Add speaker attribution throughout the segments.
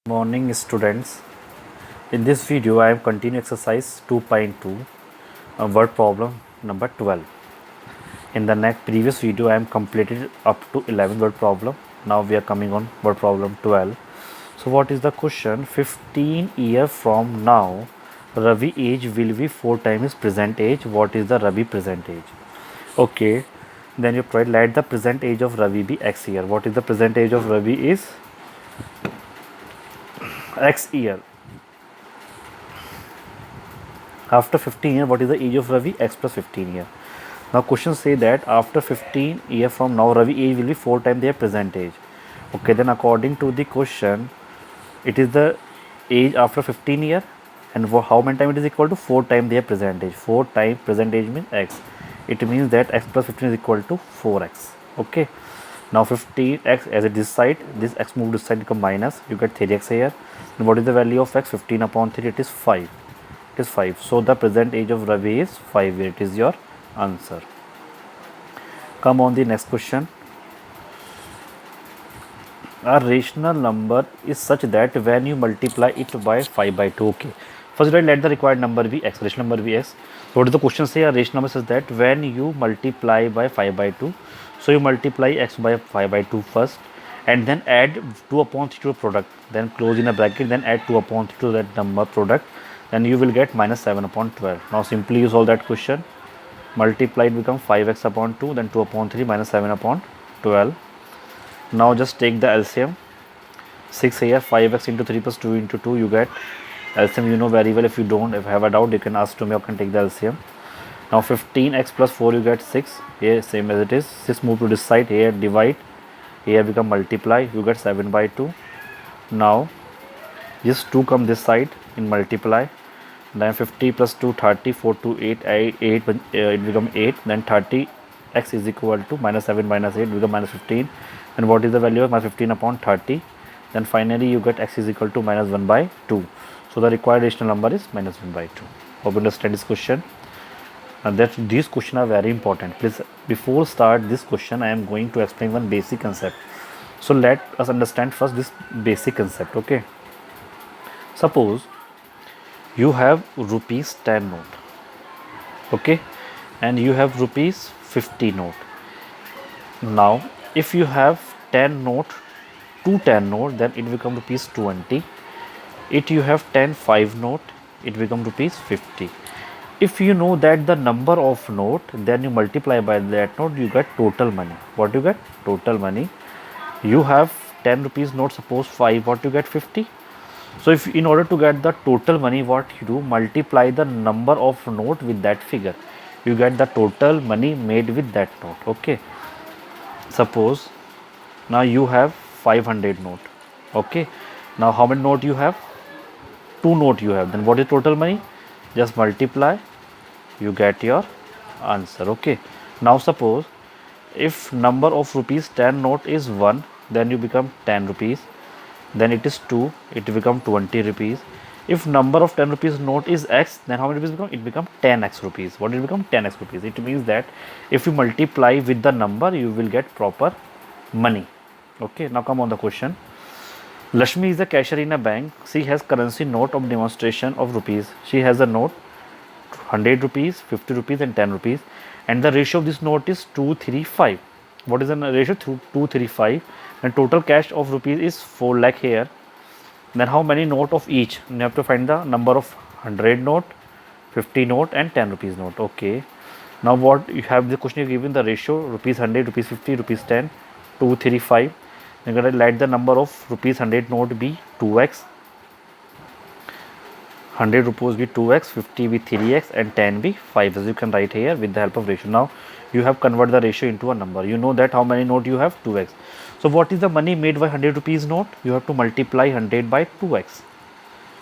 Speaker 1: Morning students. In this video I am continuing exercise 2.2 word problem number 12. In the next previous video I am completed up to 11 word problem. Now we are coming on word problem 12. So what is the question? 15 year from now Ravi age will be 4 times his present age. What is the Ravi present age? Okay, then you provide let the present age of Ravi be x year. What is the present age of Ravi is x year. After 15 year, what is the age of Ravi? X plus 15 year. Now question say that after 15 year from now, Ravi age will be 4 times their present age. Okay, then according to the question, it is the age after 15 year, and for how many time it is equal to 4 times their present age. 4 times present age means x. It means that x plus 15 is equal to 4x. Okay. Now 15x as it this side, this x move this side become minus. You get 3x here. And what is the value of x? 15 upon 3. It is 5. It is 5. So the present age of Ravi is 5. It is your answer. Come on the next question. A rational number is such that when you multiply it by 5 by 2. Okay. First let the required number be x. Rational number be x. So what does the question say? A rational number says that when you multiply by 5 by 2. So you multiply x by 5 by 2 first, and then add 2 upon 3 to the product, then close in a bracket, then add 2 upon 3 to that number product, then you will get minus 7 upon 12. Now simply you solve that question. Multiply it become 5x upon 2, then 2 upon 3 minus 7 upon 12. Now just take the LCM. 6 here, 5x into 3 plus 2 into 2, you get LCM. You know very well. If you don't, if you have a doubt, you can ask to me, or can take the LCM. Now 15x plus 4, you get 6. Here same as it is. 6 move to this side. Here divide. Here become multiply. You get 7 by 2. Now just 2 come this side in multiply. Then 50 plus 2, 30. 4 to 8. 8 it become 8. Then 30x is equal to minus 7 minus 8 become minus 15. And what is the value of minus 15 upon 30? Then finally you get x is equal to minus 1 by 2. So the required rational number is minus 1 by 2. Hope you understand this question. And that these questions are very important. Please, before start this question, I am going to explain one basic concept. So let us understand first this basic concept. Okay. Suppose you have rupees 10 note. Okay, and you have rupees 50 note. Now, if you have 10 note, 10 note, then it become rupees 20. If you have 5 note, it become rupees 50. If you know that the number of note, then you multiply by that note, you get total money. What you get? Total money. You have 10 rupees note, suppose 5, what you get? 50. So if in order to get the total money, what you do? Multiply the number of note with that figure. You get the total money made with that note. Okay. Suppose now you have 500 note. Okay. Now how many note you have? 2 note you have. Then what is total money? Just multiply. You get your answer. Okay. Now suppose if number of rupees 10 note is 1, then you become 10 rupees. Then it is 2, it become 20 rupees. If number of 10 rupees note is x, then how many rupees become? It become 10x rupees. What will become? 10x rupees. It means that if you multiply with the number, you will get proper money. Okay. Now come on the question. Lakshmi is a cashier in a bank. She has currency note of demonstration of rupees. She has a note 100 rupees, 50 rupees and 10 rupees, and the ratio of this note is 235. What is the ratio? 235. And total cash of rupees is 4 lakh here. Then how many note of each? You have to find the number of 100 note, 50 note and 10 rupees note. Okay. Now what you have the question, you given the ratio rupees 100, rupees 50, rupees 10, 235. You're going to let the number of rupees 100 note be 2x, 100 rupees be 2x, 50 be 3x and 10 be 5, as you can write here with the help of ratio. Now you have convert the ratio into a number. You know that how many note you have? 2x. So what is the money made by 100 rupees note? You have to multiply 100 by 2x.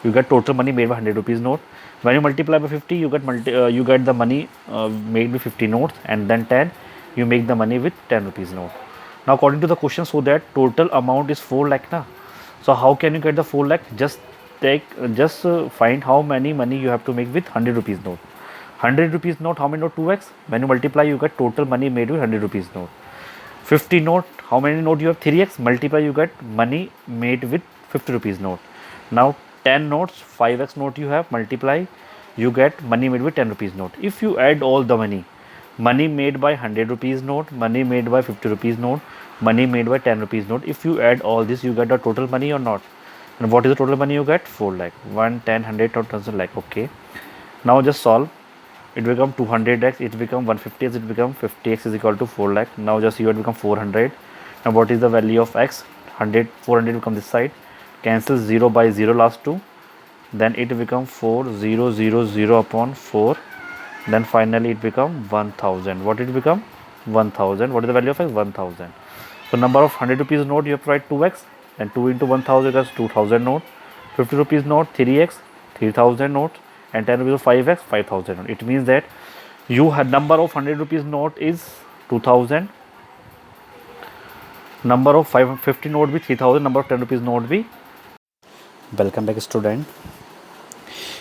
Speaker 1: You get total money made by 100 rupees note. When you multiply by 50, you get the money made with 50 notes, and then 10 you make the money with 10 rupees note. Now according to the question, so that total amount is 4 lakh na. So how can you get the 4 lakh? Just find how many money you have to make with 100 rupees note. 100 rupees note, how many note? 2x. When you multiply, you get total money made with 100 rupees note. 50 note, how many note you have? 3x. Multiply, you get money made with 50 rupees note. Now 10 notes, 5x note you have, multiply, you get money made with 10 rupees note. If you add all the money made by 100 rupees note, money made by 50 rupees note, money made by 10 rupees note, if you add all this, you get the total money or not? And what is the total money you get? 4 lakh. 1, 10, 100, 1000 lakh. Okay. Now just solve. It become 200x, it become 150x, it become 50x is equal to 4 lakh. Now just you it become 400. Now what is the value of x? 100, 400 will come this side. Cancel 0 by 0 last 2. Then it become 4000 upon 4. Then finally it become 1000. What it become? 1000. What is the value of x? 1000. So number of 100 rupees note you have to write 2x. Then 2 into 1000 is 2000 note. 50 rupees note 3x, 3000 note. And 10 rupees of 5x, 5000 note. It means that you had number of 100 rupees note is 2000. Number of 550 note be 3000. Number of 10 rupees note be. Welcome back, student.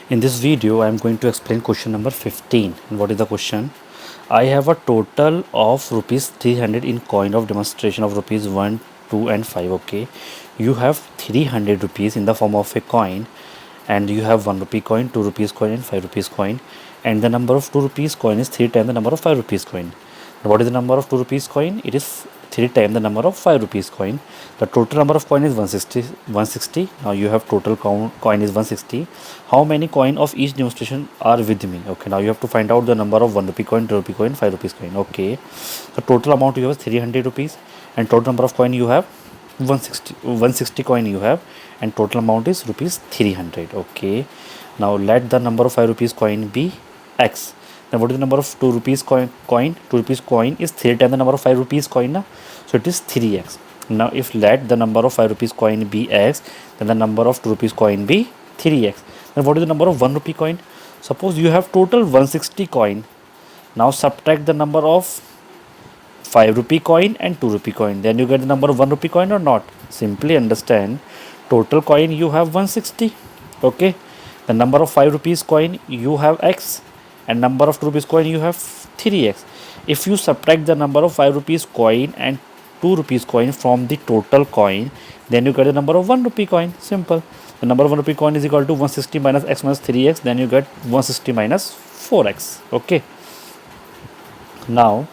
Speaker 1: In this video I am going to explain question number 15. And what is the question? I have a total of rupees 300 in coin of demonstration of rupees 1, 2 and 5. Okay, you have 300 rupees in the form of a coin, and you have 1 rupee coin, 2 rupees coin and 5 rupees coin, and the number of 2 rupees coin is 3 times the number of 5 rupees coin. What is the number of 2 rupees coin? It is 3 times the number of 5 rupees coin. The total number of coin is 160. Now you have total coin is 160. How many coin of each demonstration are with me? Okay, now you have to find out the number of 1 rupee coin, 2 rupee coin, 5 rupees coin. Okay, the total amount you have is 300 rupees, and total number of coin you have 160 coin you have, and total amount is rupees 300. Okay, now let the number of 5 rupees coin be x. Then what is the number of 2 rupees coin? 2 rupees coin is 3 times the number of 5 rupees coin na? So it is 3x. Now if let the number of 5 rupees coin be x, then the number of 2 rupees coin be 3x. Then what is the number of 1 rupee coin? Suppose you have total 160 coin. Now subtract the number of 5 rupee coin and 2 rupee coin, then you get the number of 1 rupee coin or not? Simply understand, total coin you have 160. Okay, the number of 5 rupees coin you have x, and number of 2 rupees coin you have 3x. If you subtract the number of 5 rupees coin and 2 rupees coin from the total coin, then you get the number of 1 rupee coin. Simple. The number of 1 rupee coin is equal to 160 minus x minus 3x, then you get 160 minus 4x. Okay, now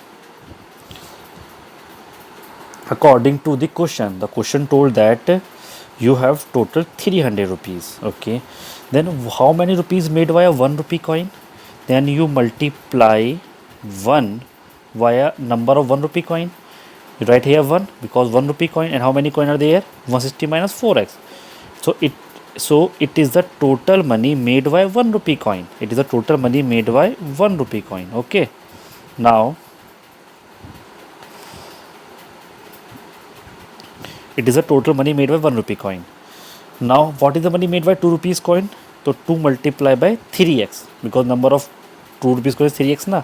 Speaker 1: according to the question told that you have total 300 rupees. Okay, then how many rupees made via 1 rupee coin? Then you multiply 1 via number of 1 rupee coin. You write here 1 because 1 rupee coin, and how many coin are there? 160 minus 4x. So it is the total money made by 1 rupee coin. It is the total money made by 1 rupee coin. Okay, now it is a total money made by 1 rupee coin. Now what is the money made by 2 rupees coin? So 2 multiply by 3x, because number of 2 rupees coin is 3x na,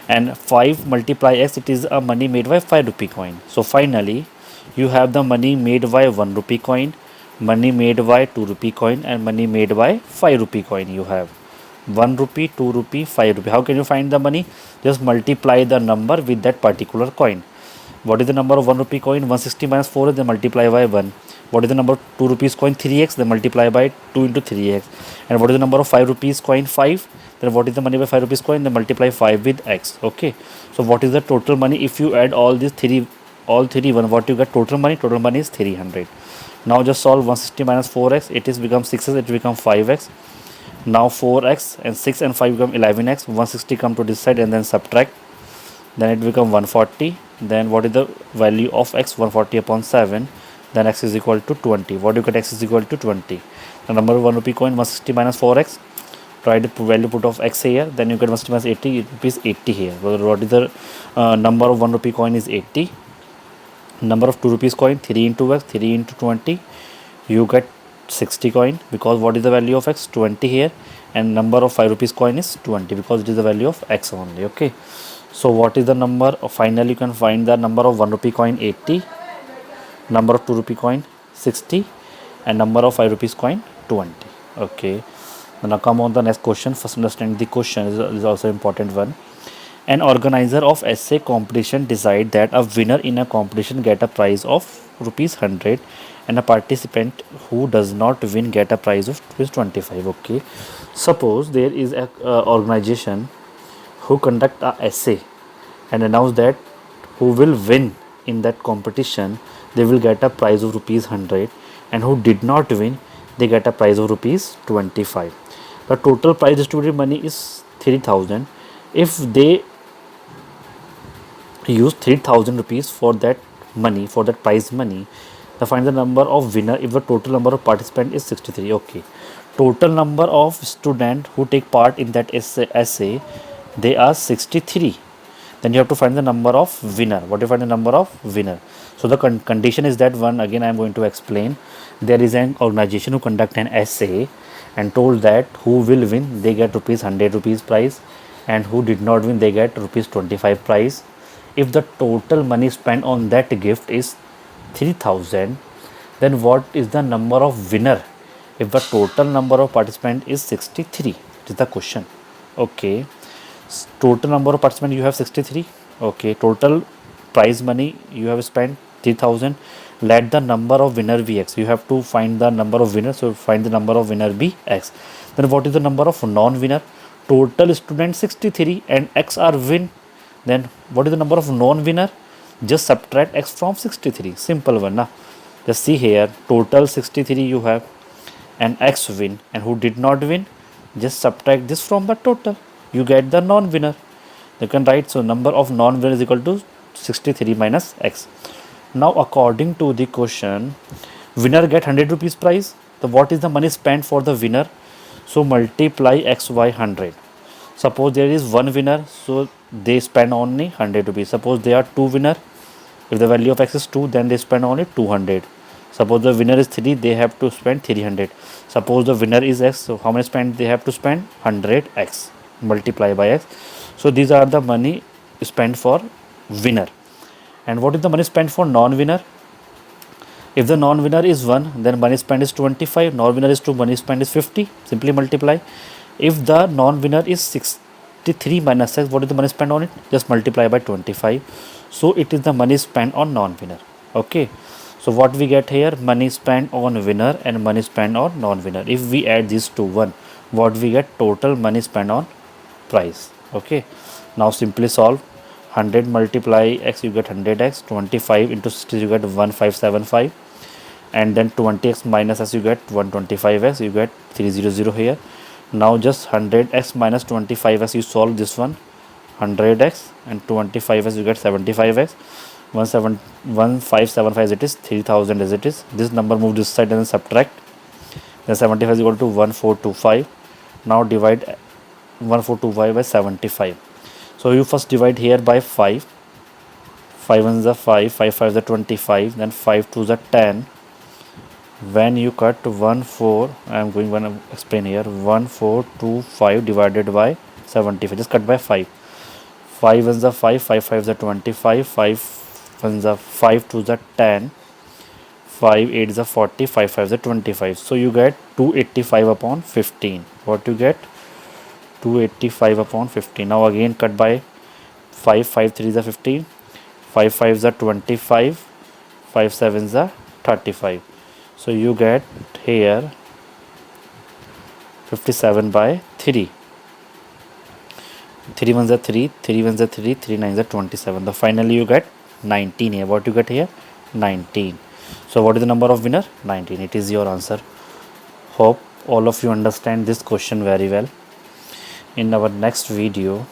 Speaker 1: and 5 multiply x, it is a money made by 5 rupee coin. So finally you have the money made by 1 rupee coin, money made by 2 rupee coin, and money made by 5 rupee coin. You have 1 rupee, 2 rupee, 5 rupee. How can you find the money? Just multiply the number with that particular coin. What is the number of 1 rupee coin? 160 minus 4, then multiply by 1. What is the number of 2 rupees coin? 3x, then multiply by 2 into 3x. And what is the number of 5 rupees coin? 5. Then what is the money by 5 rupees coin? Then multiply 5 with x. Okay, so what is the total money? If you add all these all three one, what you get? Total money is 300. Now just solve 160 minus 4x, it is become 6x, it become 5x. Now 4x and 6 and 5 become 11x. 160 come to this side and then subtract, then it become 140. Then what is the value of x? 140 upon 7. Then x is equal to 20. What do you get? X is equal to 20. The number of 1 rupee coin, 160 minus 4x. Try the value put of x here. Then you get 160 minus 80. It is 80 here. What is the number of 1 rupee coin is 80. Number of 2 rupees coin, 3 into x, 3 into 20. You get 60 coin, because what is the value of x? 20 here. And number of 5 rupees coin is 20, because it is the value of x only. Okay, so what is the number? Finally you can find the number of 1 rupee coin 80, number of 2 rupee coin 60, and number of 5 rupees coin 20. Okay, now come on the next question. First understand the question is also important one. An organizer of essay competition decide that a winner in a competition get a prize of rupees 100 and a participant who does not win get a prize of rupees 25. Okay, suppose there is a organization who conduct a essay and announce that who will win in that competition, they will get a prize of rupees 100, and who did not win, they get a prize of rupees 25. The total prize distributed money is 3000. If they use 3000 rupees for that money, for that prize money, the find the number of winner if the total number of participant is 63. Okay, total number of student who take part in that essay, they are 63. Then you have to find the number of winner. What do you find the number of winner? So the condition is that one, again I am going to explain. There is an organization who conduct an essay and told that who will win, they get rupees 100 rupees prize, and who did not win, they get rupees 25 prize. If the total money spent on that gift is 3000, then what is the number of winner if the total number of participant is 63? It is the question. Okay, total number of participants you have 63. Okay, total prize money you have spent 3000. Let the number of winner be x. You have to find the number of winners, so find the number of winner be x. Then what is the number of non-winner? Total student 63 and x are win. Then what is the number of non-winner? Just subtract x from 63. Simple one. Now just see here, total 63 you have and x win, and who did not win, just subtract this from the total, you get the non-winner. You can write, so number of non-winner is equal to 63 minus x. Now according to the question, winner get 100 rupees prize. So what is the money spent for the winner? So multiply x by 100. Suppose there is one winner, so they spend only 100 rupees. Suppose there are two winner, if the value of x is 2, then they spend only 200. Suppose the winner is 3, they have to spend 300. Suppose the winner is x, so how many spend they have to spend? 100x, multiply by x. So these are the money spent for winner. And what is the money spent for non-winner? If the non-winner is 1, then money spent is 25. Non-winner is 2, money spent is 50. Simply multiply. If the non-winner is 63 minus x, what is the money spent on it? Just multiply by 25. So it is the money spent on non-winner. Okay. So what we get here? Money spent on winner and money spent on non-winner. If we add these two, one, what we get? Total money spent on price. Okay. Now simply solve. 100 multiply x, you get 100x. 25 into 60, you get 1575. And then 20x minus s, you get 125x. You get 300 here. Now just 100x minus 25x, you solve this one. 100x and 25x, you get 75x. 1575 as it is, 3000 as it is. This number move this side and then subtract. Then 75 is equal to 1425. Now divide 1425 by 75. So you first divide here by 5. 5 1 is a 5, 5 5 is a 25, then 5 2 is a 10. When you cut 1 4, I am going to explain here, 1425 divided by 75, just cut by 5. 5 1 is a 5, 5 5 is a 25, 5 1 is a 5 2 is a 10, 5 8 is a 40, 5 5 is a 25. So you get 285 upon 15. What you get? 285 upon 15. Now again cut by 5, 5 3 is a 15, 5 5 is a 25, 5 7 is a 35. So you get here 57 by 3. 3 1 is a 3, 3 1 is a 3, 3 9 is a 27. The finally you get 19 here. What you get here? 19. So what is the number of winner? 19. It is your answer. Hope all of you understand this question very well. In our next video,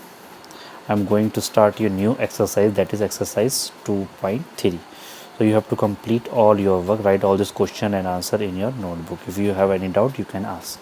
Speaker 1: I am going to start your new exercise, that is exercise 2.3. So you have to complete all your work, write all this question and answer in your notebook. If you have any doubt, you can ask.